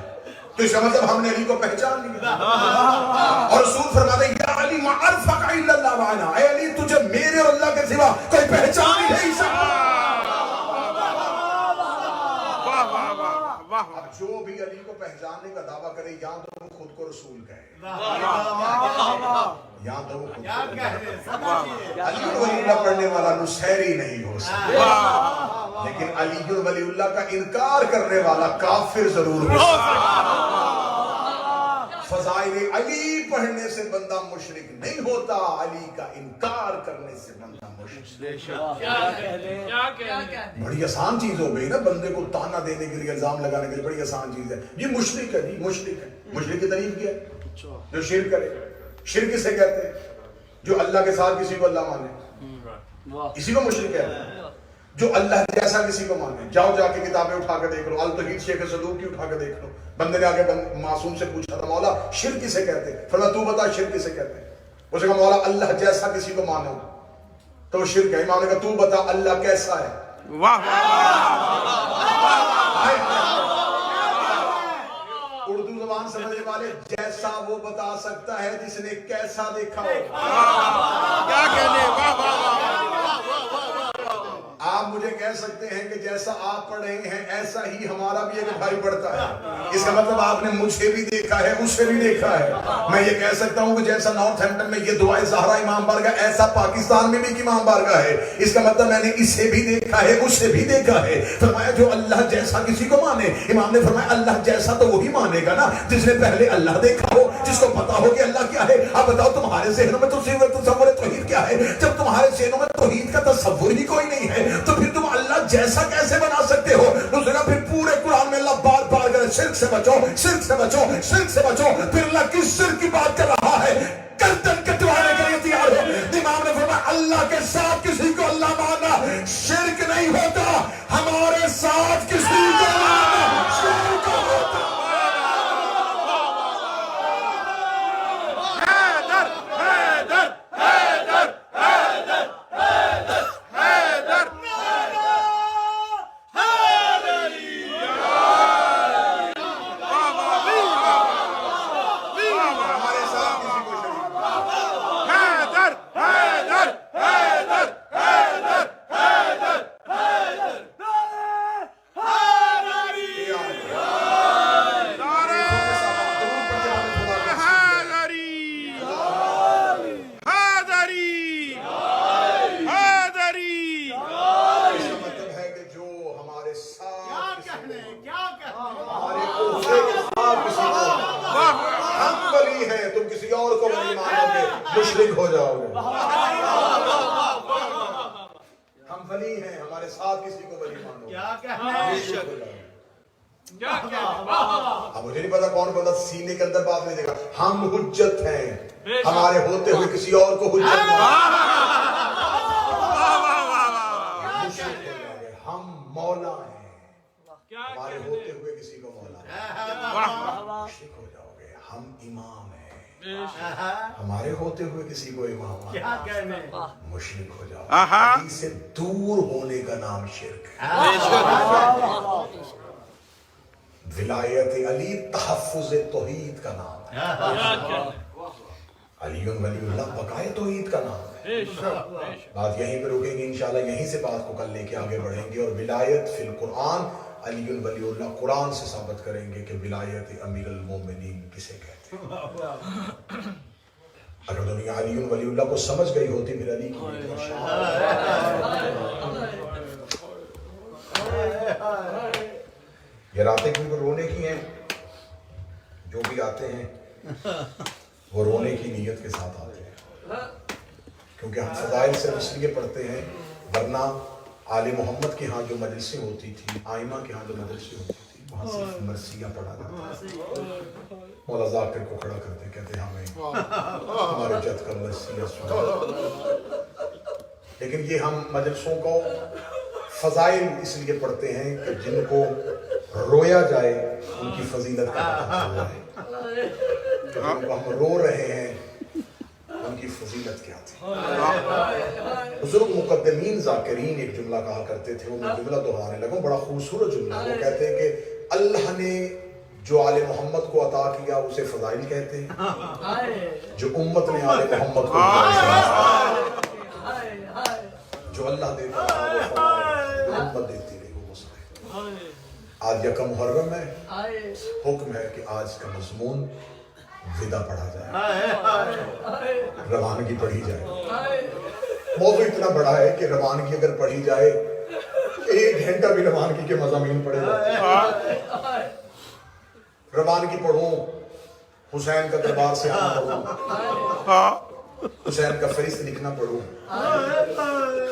تو اس کا مطلب ہم نے علی کو پہچان لیا. اور رسول فرماتے ہیں یا علی ما عرفک الا اللہ وانا, اے علی تجھے میرے اور اللہ کے سوا کوئی پہچان ہی نہیں سکتا. اب جو بھی علی کو پہچاننے کا دعویٰ کرے یا تو وہ خود کو رسول کہے یا تو وہ خود کو علی ولی اللہ پڑھنے والا نصیری نہیں ہو سکتا, لیکن علی ولی اللہ کا انکار کرنے والا کافر ضرور ہو سکتا. فضائل علی پڑھنے سے بندہ مشرک نہیں ہوتا, علی کا انکار کرنے سے بندہ مشرک. بڑی آسان چیز ہو گئی نا بندے کو تانا دینے کے لیے, الزام لگانے کے لیے. بڑی آسان چیز ہے یہ مشرک ہے, جی مشرک ہے. مشرک کی تعریف کیا ہے؟ جو شرک کرے. شرک کسے کہتے ہیں؟ جو اللہ کے ساتھ کسی کو اللہ مانے, اسی کو مشرک کہتے ہیں. جو اللہ جیسا کسی کو مانے. جاؤ جا کے کتابیں اٹھا کے دیکھ لو, التوحید شیخ صدوق کی اٹھا کے دیکھ لو. بندے نے آگے معصوم سے پوچھا تھا مولا شرک کسے کہتے ہیں؟ فرمایا تو بتا شرک کسے کہتے ہیں؟ اسے کہا مولا اللہ جیسا کسی کو مانو تو وہ شرک ہے. امام نے کہا تو بتا اللہ کیسا ہے؟ اردو زبان سمجھنے والے جیسا وہ بتا سکتا ہے جس نے کیسا دیکھا ہو. کیا کہنے. آپ مجھے کہہ سکتے ہیں کہ جیسا آپ پڑھ رہے ہیں ایسا ہی ہمارا بھی ایک بھائی پڑھتا ہے. اس کا مطلب آپ نے مجھے بھی دیکھا ہے, اس سے بھی دیکھا ہے. میں یہ کہہ سکتا ہوں کہ جیسا نارتھ ہیمپٹن میں یہ دعائے زہرا امام بارگاہ, ایسا پاکستان میں بھی ایک امام بارگاہ ہے. اس کا مطلب میں نے اسے بھی دیکھا ہے, اس سے بھی دیکھا ہے. فرمایا جو اللہ جیسا کسی کو مانے, امام نے فرمایا اللہ جیسا تو وہی مانے گا نا جس نے پہلے اللہ دیکھا ہو, جس کو پتا ہو کہ اللہ کیا ہے. اب بتاؤ تمہارے ذہنوں میں تصور توحید کیا ہے؟ جب تمہارے ذہنوں میں توحید کا تصور ہی کوئی نہیں ہے تو پھر تم اللہ جیسا کیسے بنا سکتے ہو؟ دوسرا پھر پورے قرآن میں اللہ بار بار کہہ شرک سے بچو, شرک سے بچو, شرک سے بچو. پھر اللہ کس شرک کی بات کر رہا ہے؟ گردن کٹوانے کے لیے تیار ہو. امام نے فرمایا اللہ کے ساتھ کسی کو اللہ ماننا شرک نہیں ہوتا, ہمارے ساتھ کسی کو ماننا شرک ہوتا. مشرک ہو جاؤ گے. ہم ولی ہیں, ہمارے ساتھ کسی کو ولی مانو. اب مجھے نہیں پتا کون بندہ سینے کے اندر بات نہیں دے گا. ہم حجت ہیں, ہمارے ہوتے ہوئے کسی اور کو حجت مانو. ہم مولا ہیں, ہمارے ہوتے ہوئے کسی کو مولا. مشرک ہو جاؤ گے. ہم امام ہیں, ہمارے ہوتے ہوئے کسی کو امام. مشرک ہو جاؤ. علی سے دور ہونے کا نام شرک ہے. ولایت علی تحفظ توحید کا نام ہے. علی ولی اللہ بقائے توحید کا نام ہے. بات یہیں پہ رکیں گے انشاءاللہ, یہیں سے بات کو کل لے کے آگے بڑھیں گے. اور ولایت فی القرآن علی ولی اللہ, قرآن سے ثابت کریں گے کہ ولایت امیر المومنین کسے کہتے ہیں. اگر دنیا علی ولی اللہ کو سمجھ گئی ہوتی پھر علی کی یہ راتیں کیونکہ رونے کی ہیں, جو بھی آتے ہیں وہ رونے کی نیت کے ساتھ آتے ہیں, کیونکہ ہم فضائل سے اس لیے پڑھتے ہیں, ورنہ آل محمد کے ہاں جو مجلسیں ہوتی تھی, آئمہ کے ہاں جو مجلسیں ہوتی تھی, وہاں صرف مرثیہ پڑھا جاتا. مولا ذاکر کو کھڑا کرتے کہتے ہمیں ہمارے جد کا مرثیہ سنا. لیکن یہ ہم مجلسوں کو فضائل اس لیے پڑھتے ہیں کہ جن کو رویا جائے ان کی فضیلت کا پتہ چل جائے. جن کو ہم رو رہے ہیں ان کی فضیلت کیا تھی. بزرگ مقدمین ذاکرین ایک جملہ کہا کرتے تھے, وہ میں جملہ دہرانے لگا, بڑا خوبصورت جملہ. وہ کہتے ہیں کہ اللہ نے جو آل محمد کو عطا کیا اسے فضائل کہتے ہیں, جو امت نے آل محمد کو جو اللہ دیتا ہے وہ فضائل, جو امت دیتی رہی وہ وسائل. آج یکم محرم ہے, حکم ہے کہ آج کا مضمون ودا پڑھا جائے, روانگی پڑھی جائے. موضوع اتنا بڑا ہے کہ روانگی اگر پڑھی جائے 1 گھنٹہ بھی روانگی کے مضامین پڑھے جائے. روانگی پڑھوں, حسین کا دربار سے آنا پڑھوں, حسین کا فہرست لکھنا پڑھوں,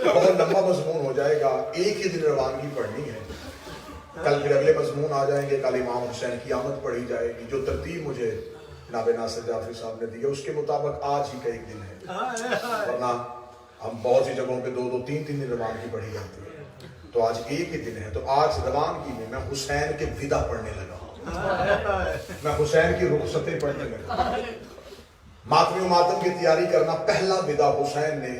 بہت لمبا مضمون ہو جائے گا. ایک ہی دن روانگی پڑھنی ہے, کل پھر اگلے مضمون آ جائیں گے. کل امام حسین کی آمد پڑھی جائے گی. جو ترتیب مجھے جناب ناصر جعفری صاحب نے دی ہے اس کے مطابق آج ہی کا ایک دن ہے, ورنہ ہم بہت سی جگہوں پہ 2-2, 3-3 دن روانگی پڑھی جاتی ہے. تو آج ایک ہی دن ہے. تو آج روانگی میں حسین کے ودا پڑھنے لگا ہوں, میں حسین کی رخصتیں پڑھنے لگا. ماتم و ماتم کی تیاری کرنا, پہلا ودا حسین نے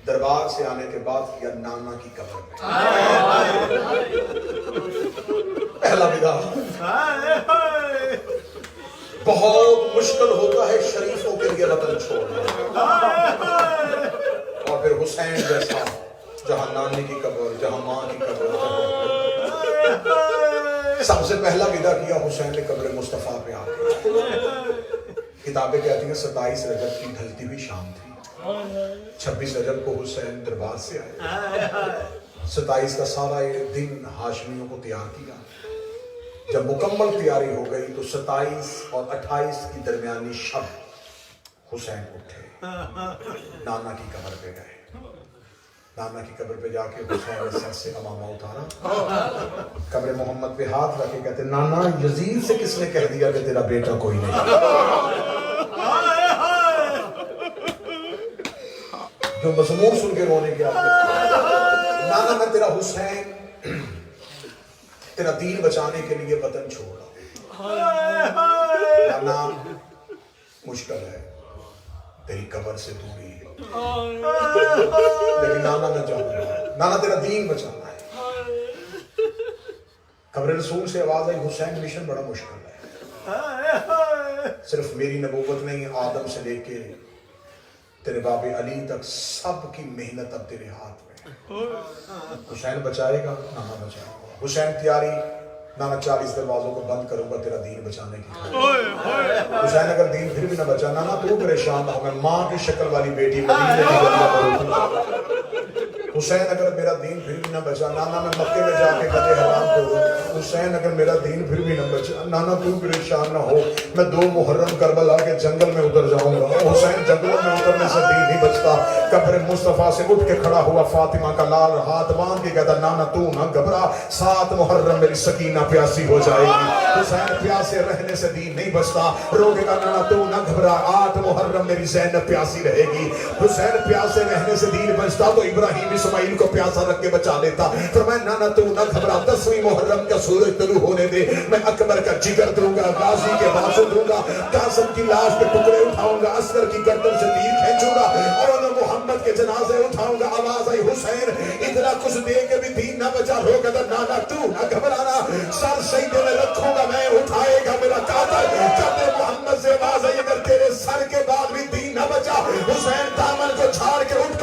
دربار سے آنے کے بعد کیا نانا کی قبر میں. پہلا ودا. بہت مشکل ہوتا ہے شریفوں کے لیے وطن چھوڑنا, اور پھر حسین جیسا جہاں نانی کی قبر, جہاں ماں کی قبر, سب سے پہلا ودا کیا حسین نے قبر مصطفیٰ پہ آ کے. کتابیں کہتی ہیں 27 رجب کی ڈھلتی ہوئی شام تھی, 26 رجب کو حسین دربار سے آئے. 27 کا سارا یہ دن ہاشمیوں کو تیار کیا. جب مکمل تیاری ہو گئی تو 27 اور 28 کی درمیانی شب حسین اٹھے, نانا کی قبر پہ گئے. نانا کی قبر پہ جا کے حسین نے سر سے امامہ اتارا, قبر محمد پہ ہاتھ رکھے, کہتے نانا یزید سے کس نے کہہ دیا کہ تیرا بیٹا کوئی نہیں. جو مضمون سن کے رونے کے آتے, نانا میں تیرا حسین تیرا دین بچانے کے لیے وطن چھوڑا. نانا مشکل ہے, تیری قبر سے دوری ہے, لیکن نانا میں جاؤں گا, نانا تیرا دین بچانا ہے. قبر رسول سے آواز آئی, حسین مشن بڑا مشکل ہے, صرف میری نبوت نہیں, آدم سے لے کے تیرے باب علی تک سب کی محنت اب تیرے ہاتھ میں. حسین بچائے گا, نانا بچائے گا. حسین تیاری, نانا 40 دروازوں کو بند کروں گا تیرا دین بچانے کی. حسین اگر دین پھر بھی نہ بچا, نانا تو پریشان نہ ہو, میں ماں کی شکل والی بیٹی مدینے کی گلیاں پڑھوں. حسین اگر میرا دین پھر بھی نہ بچا, نانا میں مکے میں جا کے قد حرام کروں. حسین اگر میرا دین پھر بھی نہ بچا, نانا تو پریشان نہ ہو, میں 2 محرم کربلا کے جنگل میں اتر جاؤں گا. حسین جنگلوں میں اترنے سے دین نہیں بچتا. قبر مصطفیٰ سے اٹھ کے کھڑا ہوا, فاطمہ کا لال ہاتھ باندھ کے کہتا نانا تو نہ گھبرا, 7 محرم میری سکینہ پیاسی ہو جائے گی. حسین پیاسے رہنے سے دین نہیں بچتا. روکے گا نانا تو نہ گھبرا, 8 محرم میری زینب پیاسی رہے گی. حسین پیاسے رہنے سے دین بچتا تو ابراہیم اسماعیل کو پیاسا رکھ کے بچا لیتا. فرمایا نانا تو نہ گھبرا, 10ویں محرم کا سورج طلوع ہونے دے, میں اکبر کا جگر دوں گا, غازی کے بازو دوں گا, قاسم کی لاش کے ٹکڑے اٹھاؤں گا, عسکر کی گردن سے تیر کھینچوں گا, اور محمد کے جنازے اٹھاؤں گا. آواز آئی حسین اتنا کچھ دے کے بھی دین نہ بچا. ہو گا نانا تو نہ گھبرانا, سر سجدے میں رکھوں گا میں, اٹھائے گا میرا قاتل. جب محمد سے آواز آئی اگر تیرے سر کے بعد بھی دین نہ بچا, حسین دامن کو چھاڑ کے اٹھ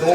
2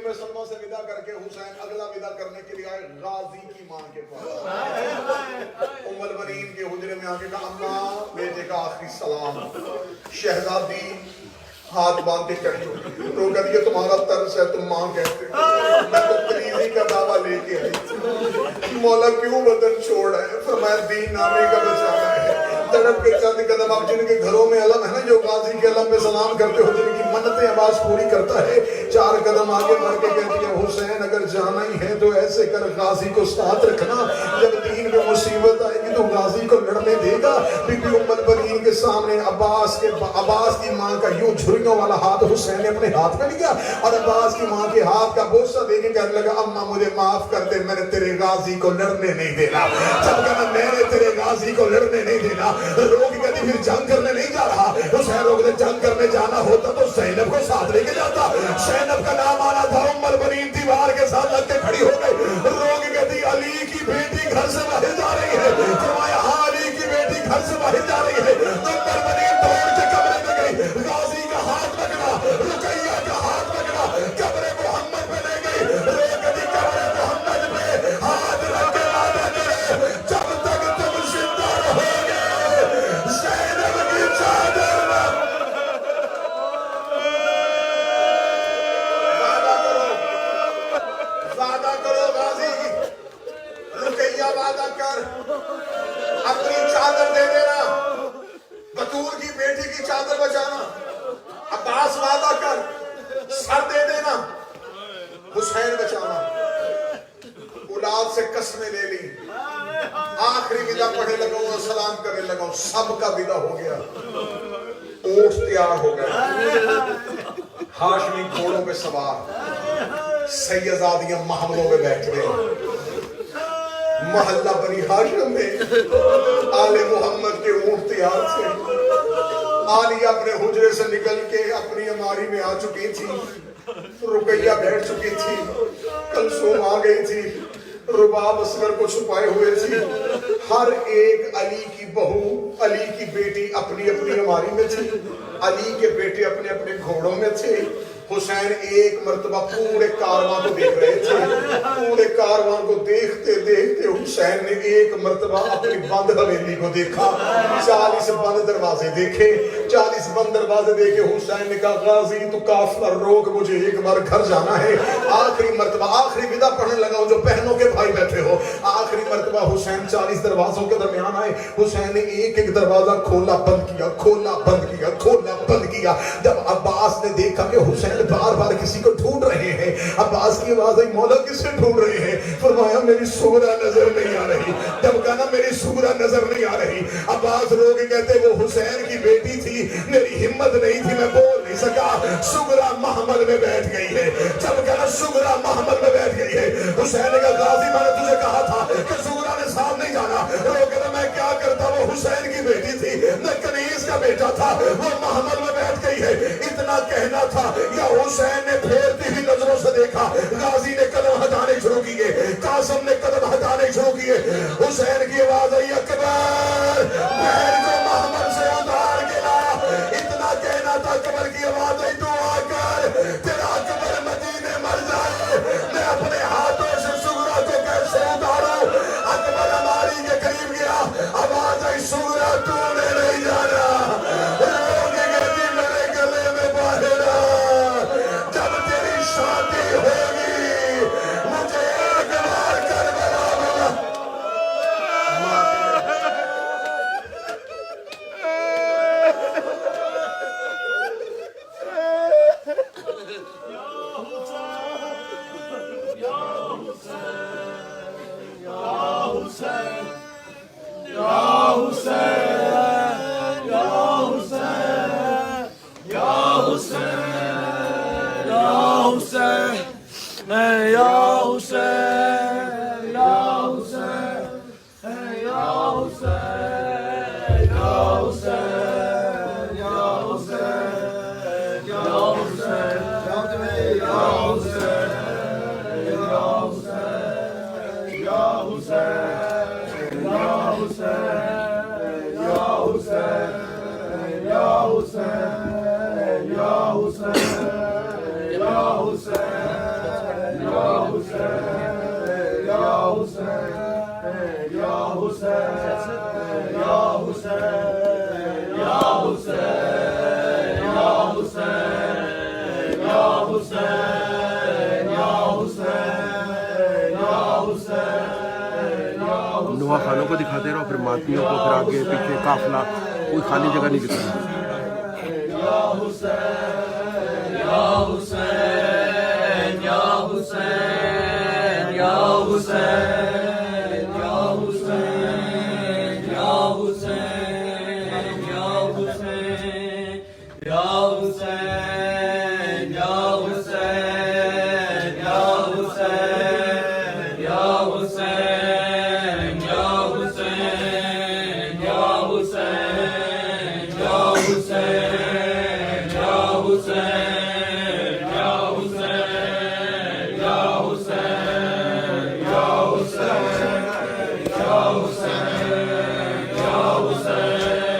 ام سلمہ سے ودا کر کے حسین اگلا ودا کرنے کے لیے آئے غازی کی ماں کے پاس. ام البنین کے حجرے میں آگے کہا اماں بیٹے کا آخری سلام. شہزادی ہاتھ باندھ کے کہی تو کہتی ہے تمہارا طرز ہے تم ماں کہتے ہو. میں تو تریزی کا دعویٰ لے کے آئی تھی. مولا کیوں وطن چھوڑ ہے؟ فرمایا دین نامے کا بچانا ہے. تڑپ کے چند قدم اب جن کے گھروں میں علم ہے نا جو غازی کے علم پہ سلام کرتے ہو جن کی منتیں عباس پوری کرتا ہے 4 قدم آگے بڑھ کے کہتی ہے حسین اگر جانا ہی ہے تو ایسے کر غازی کو ساتھ رکھنا. جب دین میں مصیبت آئے گی تو غازی کو لڑنے دے گا. بی بی ام البنین کے سامنے عباس کی ماں کا یوں جھریوں والا ہاتھ حسین نے اپنے ہاتھ میں لیا اور عباس کی ماں کے ہاتھ کا بوسہ دے کے کہنے لگا اماں مجھے معاف کر دے میں نے تیرے غازی کو لڑنے نہیں دینا. جب کہنا میں نے تیرے غازی کو لڑنے نہیں دینا. روک کہتی پھر جنگ کرنے نہیں جا رہا. حسین روک دے جنگ کرنے جانا ہوتا تو زینب کو ساتھ لے کے جاتا. زینب کا نام آنا تھا. ام البنین دیوار کے ساتھ لگ کے کھڑی ہو گئی. روک کہتی علی کی بیٹی گھر سے باہر جا رہی ہے. فرمایا ہاں علی کی بیٹی گھر سے باہر جا رہی ہے. ام البنین دوڑ کے کمرے میں گئی. غازی کا ہاتھ پکڑا, رقیہ کا ہاتھ پکڑا, قبر محمد پہ لے گئی. روک کہتی قبر محمد پہ ہاتھ رکھ کے وعدہ کرے جب تک تم زندہ رہو گے زینب کی چادر وعدہ کرو غازی. رقیہ وعدہ کر اپنی چادر دے دینا. بطور کی بیٹی کی چادر بچانا. عباس وعدہ کر سر دے دینا. حسین بچانا. اولاد سے قسمیں لے لی. آخری ودا پڑھنے لگا ہوں سلام کرنے لگا ہوں. سب کا ودا ہو گیا. اونٹ تیار ہو گئے. ہاشمی گھوڑوں پہ سوار. سیدزادیاں محملوں میں بیٹھ گئے. محلہ بنی ہاشم میں آل محمد کے اونٹ تیار تھے. آلیہ اپنے حجرے سے نکل کے اپنی اماری میں آ چکی تھی. رقیہ بیٹھ چکی تھی. کلثوم آ گئی تھی. رباب اصغر کو چھپائے ہوئے تھی. ہر ایک علی کی بہو علی کی بیٹی اپنی اپنی اماری میں تھی. علی کے بیٹے اپنے اپنے گھوڑوں میں تھے. حسین ایک مرتبہ پورے کاروان کو دیکھ رہے تھے. پورے کاروان کو دیکھتے دیکھتے حسین نے ایک مرتبہ اپنی بند حویلی کو دیکھا. 40 بند دروازے دیکھے. 40 بند دروازے دیکھے. حسین نے کہا غازی تو قافلہ روک مجھے ایک بار گھر جانا ہے. آخری مرتبہ آخری ودا پڑھنے لگا ہوں جو بہنوں کے بھائی بیٹھے ہو. آخری مرتبہ حسین 40 دروازوں کے درمیان آئے. حسین نے ایک ایک دروازہ کھولا بند کیا, کھولا بند کیا, کھولا بند کیا. جب عباس نے دیکھا کہ حسین بار بار کسی کو ڈھونڈ رہے ہیں. عباس کی آواز آئی مولا کسے ڈھونڈ رہے ہیں؟ فرمایا میری سغرا نظر نہیں آ رہی. جب کہا میری سغرا نظر نہیں آ رہی. عباس رو کے کہتے وہ حسین کی بیٹی تھی. میری ہمت نہیں تھی میں بول نہیں سکا. سغرا محمل میں بیٹھ گئی ہے. جب کہا سغرا محمل میں بیٹھ گئی ہے. حسین نے کہا غازی میں نے تجھے کہا تھا کہ سغرا نے ساتھ نہیں جانا. رو کہتا میں کیا کرتا وہ حسین کی بیٹی تھی. میں کنیز کا بیٹا تھا. وہ محمل میں بیٹھ گئی ہے. اتنا کہنا تھا یا حسین نے پھیرتی ہوئی نظروں سے دیکھا. غازی نے قدم ہٹانے شروع کیے. قاسم نے قدم ہٹانے شروع کیے. حسین کی آواز آئی اکبر بہن کو محمد سے اتار کے لا. اتنا کہنا تھا. اکبر کی آواز آئی دعا کر تیرا اکبر مدینے مر جائے. میں اپنے ہاتھوں سے سغرا کو کیسے اتاروں. اکبر ہماری کے قریب گیا. آواز آئی سغرا تو نے نہیں جانا. شادی ہوگی مجھے ایک بار کربلا میں. Ya Hussein, Ya Hussein, Ya Hussein. نوحہ خانوں کو دکھاتے رہو، پھر ماتمیوں کو، پھر آگے پیچھے قافلہ، کوئی خالی جگہ نہیں دکھانا.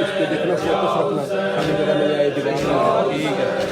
اس پہ دیکھنا فوکس رکھنا، خالی جگہ میں جائے دیوار میں. ٹھیک ہے.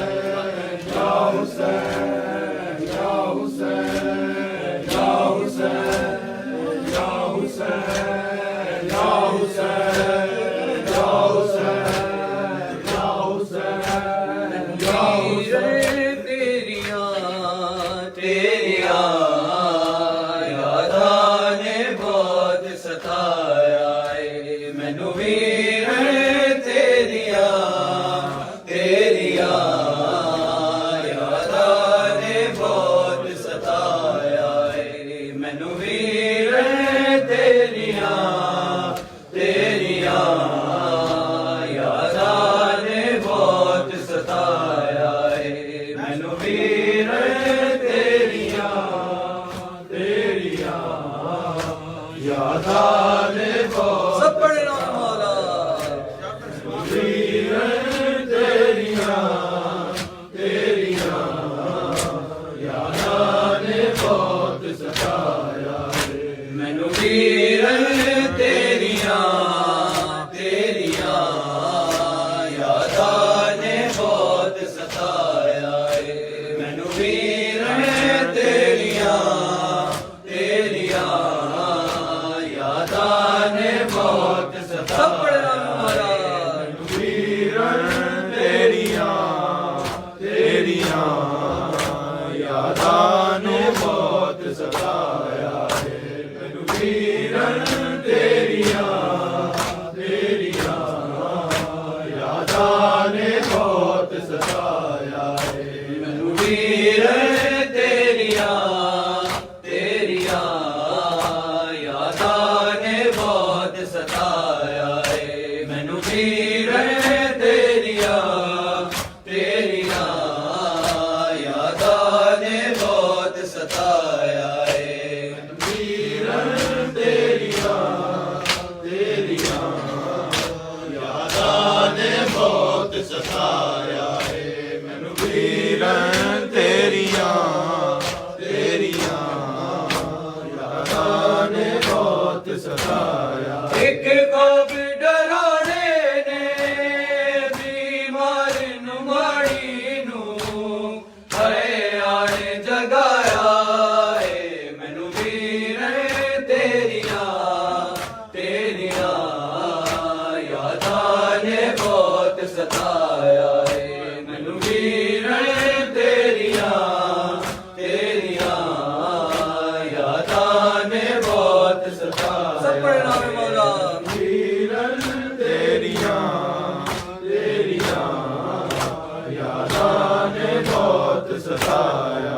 تیریاں یاداں نے بہت ستایا